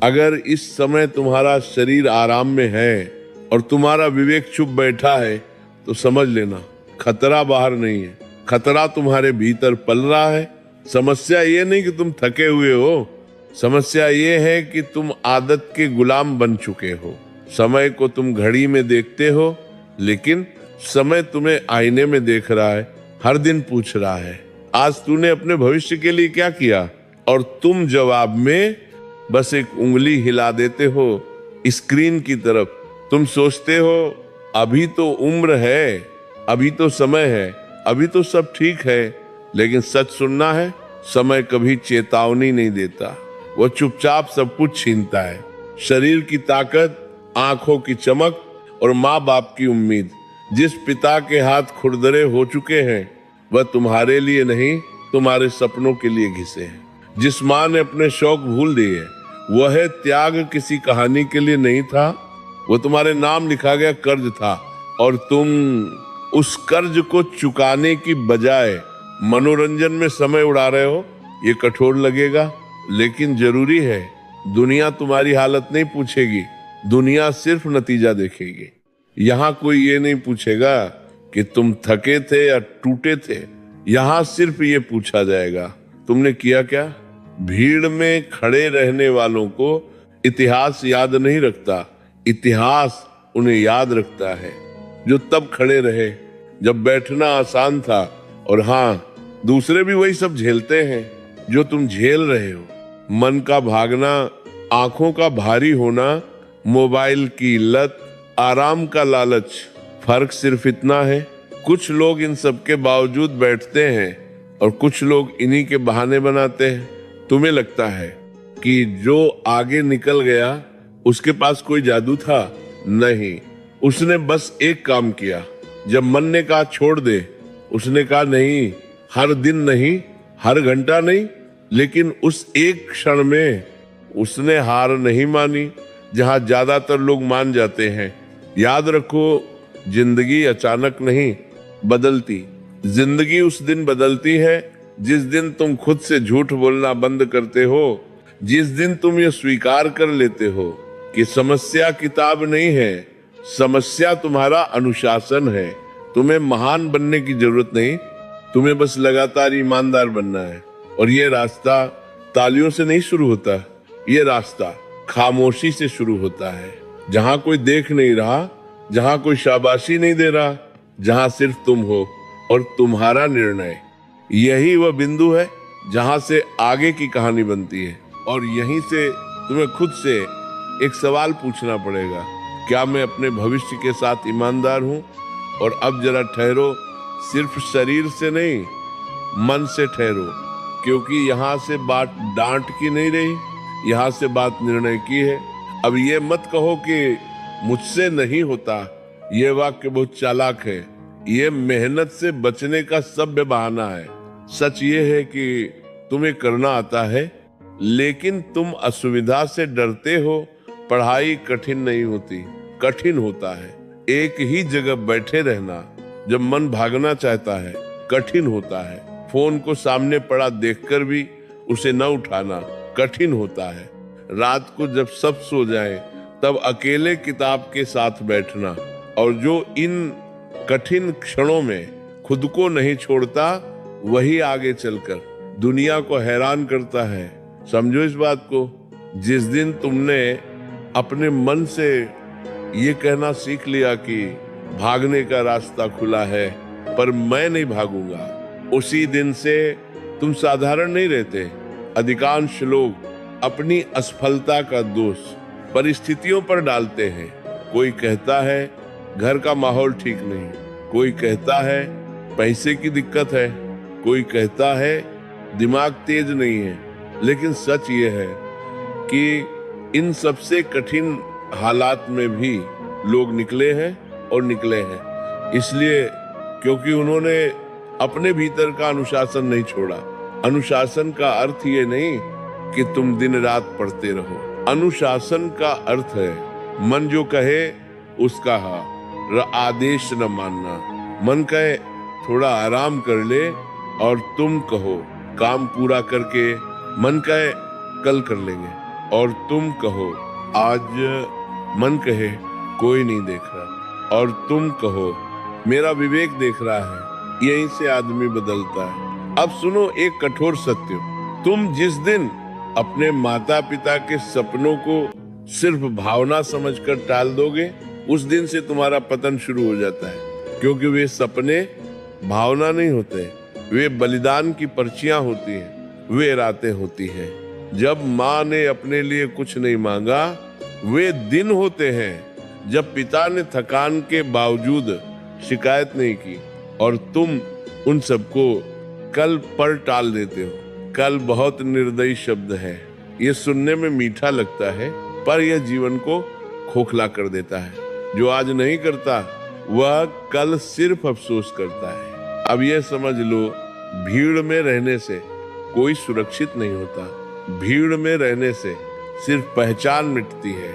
अगर इस समय तुम्हारा शरीर आराम में है और तुम्हारा विवेक चुप बैठा है तो समझ लेना खतरा बाहर नहीं है, खतरा तुम्हारे भीतर पल रहा है। समस्या ये नहीं कि तुम थके हुए हो, समस्या ये है कि तुम आदत के गुलाम बन चुके हो। समय को तुम घड़ी में देखते हो, लेकिन समय तुम्हें आईने में देख रहा है, हर दिन पूछ रहा है आज तूने अपने भविष्य के लिए क्या किया, और तुम जवाब में बस एक उंगली हिला देते हो स्क्रीन की तरफ। तुम सोचते हो अभी तो उम्र है, अभी तो समय है, अभी तो सब ठीक है, लेकिन सच सुनना है, समय कभी चेतावनी नहीं देता, वो चुपचाप सब कुछ छीनता है। शरीर की ताकत, आंखों की चमक और माँ बाप की उम्मीद। जिस पिता के हाथ खुरदरे हो चुके हैं वह तुम्हारे लिए नहीं तुम्हारे सपनों के लिए घिसे हैं। जिस माँ ने अपने शौक भूल दिए वह त्याग किसी कहानी के लिए नहीं था, वो तुम्हारे नाम लिखा गया कर्ज था, और तुम उस कर्ज को चुकाने की बजाय मनोरंजन में समय उड़ा रहे हो। ये कठोर लगेगा, लेकिन जरूरी है। दुनिया तुम्हारी हालत नहीं पूछेगी, दुनिया सिर्फ नतीजा देखेगी। यहाँ कोई ये नहीं पूछेगा कि तुम थके थे या टूटे थे, यहाँ सिर्फ ये पूछा जाएगा तुमने किया क्या। भीड़ में खड़े रहने वालों को इतिहास याद नहीं रखता, इतिहास उन्हें याद रखता है जो तब खड़े रहे जब बैठना आसान था। और हाँ, दूसरे भी वही सब झेलते हैं जो तुम झेल रहे हो। मन का भागना, आंखों का भारी होना, मोबाइल की लत, आराम का लालच, फर्क सिर्फ इतना है कुछ लोग इन सब के बावजूद बैठते हैं और कुछ लोग इन्हीं के बहाने बनाते हैं। तुम्हें लगता है कि जो आगे निकल गया उसके पास कोई जादू था? नहीं, उसने बस एक काम किया। जब मन ने कहा छोड़ दे, उसने कहा नहीं, हर दिन नहीं, हर घंटा नहीं, लेकिन उस एक क्षण में उसने हार नहीं मानी जहां ज्यादातर लोग मान जाते हैं। याद रखो, जिंदगी अचानक नहीं बदलती, जिंदगी उस दिन बदलती है जिस दिन तुम खुद से झूठ बोलना बंद करते हो, जिस दिन तुम ये स्वीकार कर लेते हो कि समस्या किताब नहीं है, समस्या तुम्हारा अनुशासन है। तुम्हें महान बनने की जरूरत नहीं, तुम्हें बस लगातार ईमानदार बनना है। और ये रास्ता तालियों से नहीं शुरू होता, ये रास्ता खामोशी से शुरू होता है। जहां कोई देख नहीं रहा, जहां कोई शाबाशी नहीं दे रहा, जहां सिर्फ तुम हो और तुम्हारा निर्णय। यही वह बिंदु है जहां से आगे की कहानी बनती है। और यहीं से तुम्हें खुद से एक सवाल पूछना पड़ेगा, क्या मैं अपने भविष्य के साथ ईमानदार हूं? और अब जरा ठहरो, सिर्फ शरीर से नहीं, मन से ठहरो, क्योंकि यहाँ से बात डांट की नहीं रही, यहाँ से बात निर्णय की है। अब ये मत कहो कि मुझसे नहीं होता, ये वाक्य बहुत चालाक है, ये मेहनत से बचने का सभ्य बहाना है। सच ये है कि तुम्हें करना आता है, लेकिन तुम असुविधा से डरते हो। पढ़ाई कठिन नहीं होती, कठिन होता है। एक ही जगह बैठे रहना जब मन भागना चाहता है कठिन होता है। फोन को सामने पड़ा देखकर भी उसे न उठाना कठिन होता है। रात को जब सब सो जाएं, तब अकेले किताब के साथ बैठना, और जो इन कठिन क्षणों में खुद को नहीं छोड़ता वही आगे चलकर दुनिया को हैरान करता है। समझो इस बात को, जिस दिन तुमने अपने मन से ये कहना सीख लिया कि भागने का रास्ता खुला है पर मैं नहीं भागूंगा, उसी दिन से तुम साधारण नहीं रहते। अधिकांश लोग अपनी असफलता का दोष परिस्थितियों पर डालते हैं। कोई कहता है घर का माहौल ठीक नहीं, कोई कहता है पैसे की दिक्कत है, कोई कहता है दिमाग तेज नहीं है। लेकिन सच ये है कि इन सबसे कठिन हालात में भी लोग निकले हैं, और निकले हैं इसलिए क्योंकि उन्होंने अपने भीतर का अनुशासन नहीं छोड़ा। अनुशासन का अर्थ ये नहीं कि तुम दिन रात पढ़ते रहो, अनुशासन का अर्थ है मन जो कहे उसका हाँ, आदेश न मानना। मन कहे थोड़ा आराम कर ले और तुम कहो काम पूरा करके, मन कहे कल कर लेंगे, और तुम कहो, आज मन कहे कोई नहीं देख रहा, और तुम कहो मेरा विवेक देख रहा है। यहीं से आदमी बदलता है। अब सुनो एक कठोर सत्य, तुम जिस दिन अपने माता पिता के सपनों को सिर्फ भावना समझकर टाल दोगे, उस दिन से तुम्हारा पतन शुरू हो जाता है। क्योंकि वे सपने भावना नहीं होते, वे बलिदान की पर्चियां होती हैं, वे रातें होती हैं। जब माँ ने अपने लिए कुछ नहीं मांगा, वे दिन होते हैं जब पिता ने थकान के बावजूद शिकायत नहीं की, और तुम उन सबको कल पर टाल देते हो। कल बहुत निर्दयी शब्द है, ये सुनने में मीठा लगता है, पर यह जीवन को खोखला कर देता है। जो आज नहीं करता वह कल सिर्फ अफसोस करता है। अब यह समझ लो, भीड़ में रहने से कोई सुरक्षित नहीं होता। भीड़ में रहने से सिर्फ पहचान मिटती है।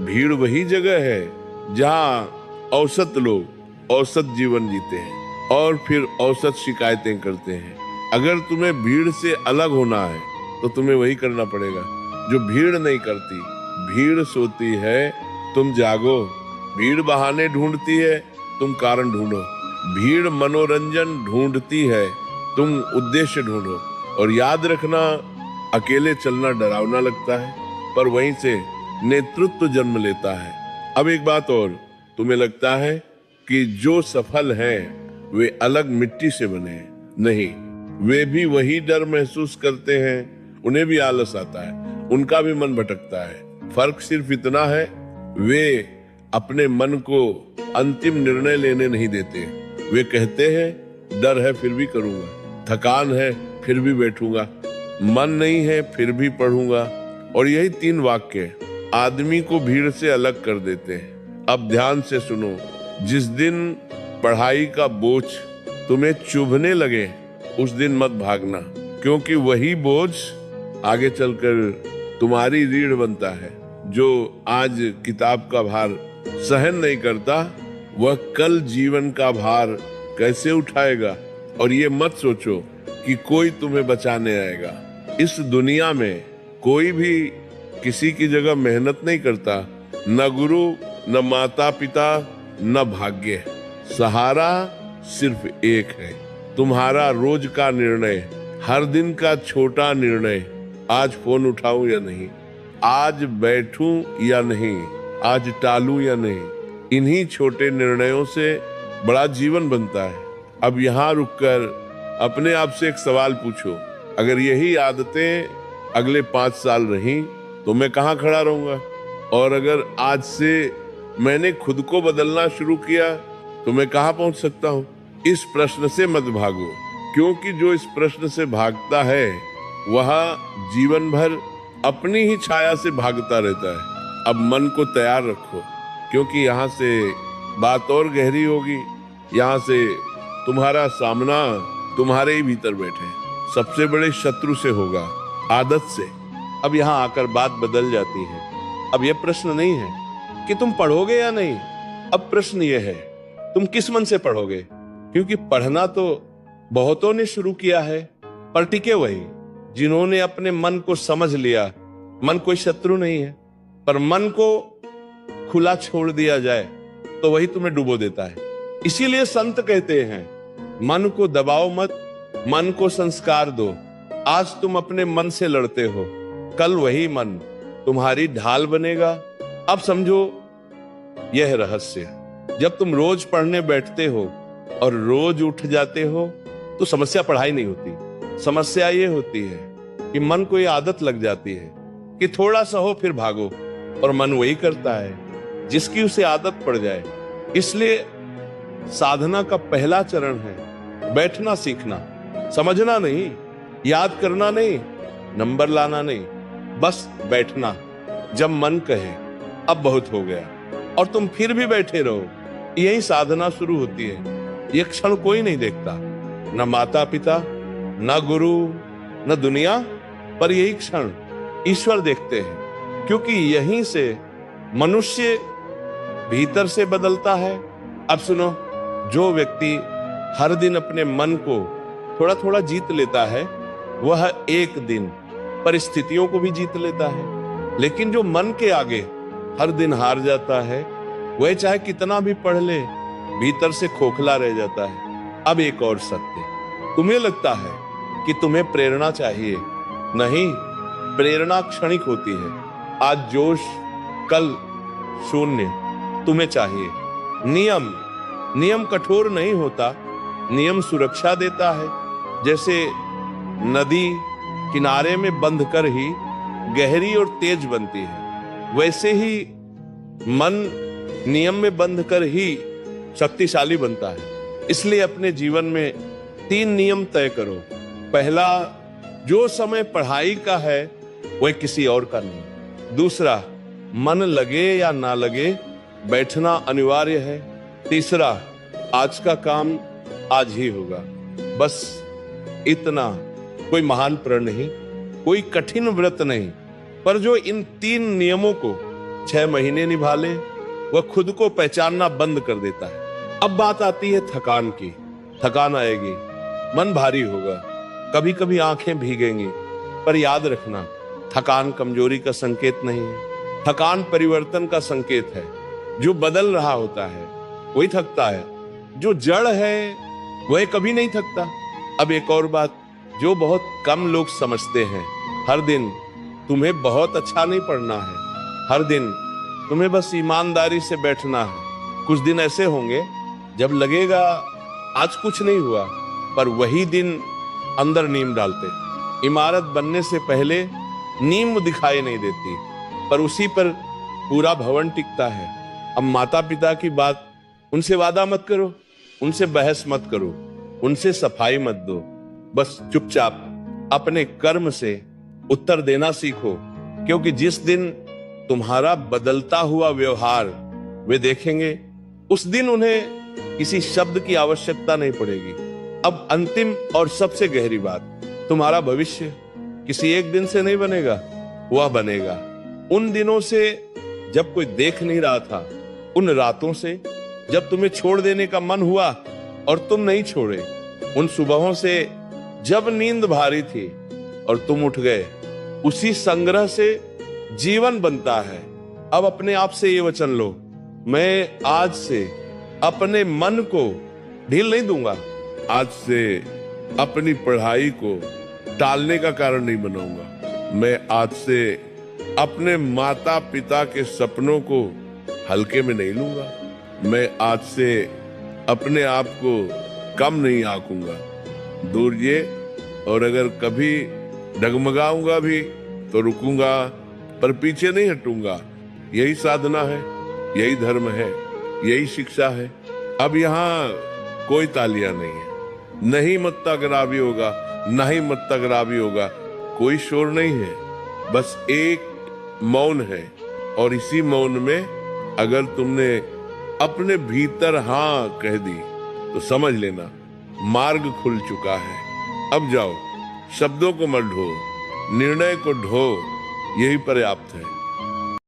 भीड़ वही जगह है जहाँ औसत लोग औसत जीवन जीते हैं और फिर औसत शिकायतें करते हैं। अगर तुम्हें भीड़ से अलग होना है तो तुम्हें वही करना पड़ेगा जो भीड़ नहीं करती। भीड़ सोती है, तुम जागो। भीड़ बहाने ढूंढती है, तुम कारण ढूंढो। भीड़ मनोरंजन ढूंढती है, तुम उद्देश्य ढूंढो। और याद रखना, अकेले चलना डरावना लगता है, पर वहीं से नेतृत्व जन्म लेता है। अब एक बात और, तुम्हें लगता है कि जो सफल हैं वे अलग मिट्टी से बने हैं। नहीं, वे भी वही डर महसूस करते हैं, उन्हें भी आलस आता है, उनका भी मन भटकता है। फर्क सिर्फ इतना है, वे अपने मन को अंतिम निर्णय लेने नहीं देते। वे कहते हैं डर है फिर भी करूंगा, थकान है फिर भी बैठूंगा, मन नहीं है फिर भी पढ़ूंगा। और यही 3 वाक्य आदमी को भीड़ से अलग कर देते हैं। अब ध्यान से सुनो, जिस दिन पढ़ाई का बोझ तुम्हें चुभने लगे उस दिन मत भागना, क्योंकि वही बोझ आगे चलकर तुम्हारी रीढ़ बनता है। जो आज किताब का भार सहन नहीं करता, वह कल जीवन का भार कैसे उठाएगा। और ये मत सोचो कि कोई तुम्हें बचाने आएगा। इस दुनिया में कोई भी किसी की जगह मेहनत नहीं करता, न गुरु, न माता पिता, न भाग्य। सहारा सिर्फ एक है, तुम्हारा रोज का निर्णय, हर दिन का छोटा निर्णय। आज फोन उठाऊं या नहीं, आज बैठूं या नहीं, आज टालूं या नहीं। इन्हीं छोटे निर्णयों से बड़ा जीवन बनता है। अब यहाँ रुककर अपने आप से एक सवाल पूछो, अगर यही आदतें अगले 5 साल रहीं तो मैं कहाँ खड़ा रहूंगा? और अगर आज से मैंने खुद को बदलना शुरू किया तो मैं कहाँ पहुंच सकता हूँ? इस प्रश्न से मत भागो, क्योंकि जो इस प्रश्न से भागता है वह जीवन भर अपनी ही छाया से भागता रहता है। अब मन को तैयार रखो, क्योंकि यहाँ से बात और गहरी होगी। यहाँ से तुम्हारा सामना तुम्हारे ही भीतर बैठे सबसे बड़े शत्रु से होगा, आदत से। अब यहाँ आकर बात बदल जाती है। अब यह प्रश्न नहीं है कि तुम पढ़ोगे या नहीं, अब प्रश्न यह है तुम किस मन से पढ़ोगे। क्योंकि पढ़ना तो बहुतों ने शुरू किया है, पर टिके वही जिन्होंने अपने मन को समझ लिया। मन कोई शत्रु नहीं है, पर मन को खुला छोड़ दिया जाए तो वही तुम्हें डुबो देता है। इसीलिए संत कहते हैं मन को दबाओ मत, मन को संस्कार दो। आज तुम अपने मन से लड़ते हो, कल वही मन तुम्हारी ढाल बनेगा। अब समझो यह रहस्य, जब तुम रोज पढ़ने बैठते हो और रोज उठ जाते हो तो समस्या पढ़ाई नहीं होती। समस्या ये होती है कि मन को ये आदत लग जाती है कि थोड़ा सा हो फिर भागो, और मन वही करता है जिसकी उसे आदत पड़ जाए। इसलिए साधना का पहला चरण है बैठना सीखना, समझना नहीं, याद करना नहीं, नंबर लाना नहीं, बस बैठना। जब मन कहे अब बहुत हो गया और तुम फिर भी बैठे रहो, यही साधना शुरू होती है। ये क्षण कोई नहीं देखता, न माता पिता, न गुरु, न दुनिया, पर यही क्षण ईश्वर देखते हैं। क्योंकि यहीं से मनुष्य भीतर से बदलता है। अब सुनो, जो व्यक्ति हर दिन अपने मन को थोड़ा थोड़ा जीत लेता है, वह एक दिन परिस्थितियों को भी जीत लेता है। लेकिन जो मन के आगे हर दिन हार जाता है, वह चाहे कितना भी पढ़ ले, भीतर से खोखला रह जाता है। अब एक और सत्य, तुम्हें लगता है कि तुम्हें प्रेरणा चाहिए, नहीं, प्रेरणा क्षणिक होती है। आज जोश, कल शून्य। तुम्हें चाहिए नियम कठोर नहीं होता, नियम सुरक्षा देता है। जैसे नदी किनारे में बंध कर ही गहरी और तेज बनती है, वैसे ही मन नियम में बंध कर ही शक्तिशाली बनता है। इसलिए अपने जीवन में 3 नियम तय करो। पहला, जो समय पढ़ाई का है वह किसी और का नहीं। दूसरा, मन लगे या ना लगे बैठना अनिवार्य है। तीसरा, आज का काम आज ही होगा, बस इतना। कोई महान प्रण नहीं, कोई कठिन व्रत नहीं, पर जो इन 3 नियमों को 6 महीने निभा ले, वह खुद को पहचानना बंद कर देता है। अब बात आती है थकान की। थकान आएगी, मन भारी होगा, कभी कभी आंखें भीगेंगी, पर याद रखना, थकान कमजोरी का संकेत नहीं है, थकान परिवर्तन का संकेत है। जो बदल रहा होता है वही थकता है, जो जड़ है वह कभी नहीं थकता। अब एक और बात जो बहुत कम लोग समझते हैं, हर दिन तुम्हें बहुत अच्छा नहीं पढ़ना है, हर दिन तुम्हें बस ईमानदारी से बैठना है। कुछ दिन ऐसे होंगे जब लगेगा आज कुछ नहीं हुआ, पर वही दिन अंदर नींव डालते। इमारत बनने से पहले नींव दिखाई नहीं देती, पर उसी पर पूरा भवन टिकता है। अब माता पिता की बात, उनसे वादा मत करो, उनसे बहस मत करो, उनसे सफाई मत दो, बस चुपचाप अपने कर्म से उत्तर देना सीखो। क्योंकि जिस दिन तुम्हारा बदलता हुआ व्यवहार वे देखेंगे, उस दिन उन्हें किसी शब्द की आवश्यकता नहीं पड़ेगी। अब अंतिम और सबसे गहरी बात, तुम्हारा भविष्य किसी एक दिन से नहीं बनेगा, वह बनेगा उन दिनों से जब कोई देख नहीं रहा था, उन रातों से जब तुम्हें छोड़ देने का मन हुआ और तुम नहीं छोड़े, उन सुबहों से जब नींद भारी थी और तुम उठ गए। उसी संग्रह से जीवन बनता है। अब अपने आप से ये वचन लो, मैं आज से अपने मन को ढील नहीं दूंगा, आज से अपनी पढ़ाई को टालने का कारण नहीं बनाऊंगा, मैं आज से अपने माता पिता के सपनों को हल्के में नहीं लूंगा, मैं आज से अपने आप को कम नहीं आंकूंगा। दूर ये, और अगर कभी डगमगाऊंगा भी तो रुकूंगा, पर पीछे नहीं हटूंगा। यही साधना है, यही धर्म है, यही शिक्षा है। अब यहाँ कोई तालियां नहीं है, नहीं मत्ताग्रावी होगा, नहीं मत्ताग्रावी होगा, कोई शोर नहीं है, बस एक मौन है। और इसी मौन में अगर तुमने अपने भीतर हाँ कह दी तो समझ लेना मार्ग खुल चुका है। अब जाओ, शब्दों को मत ढो, निर्णय को ढो, यही पर्याप्त है।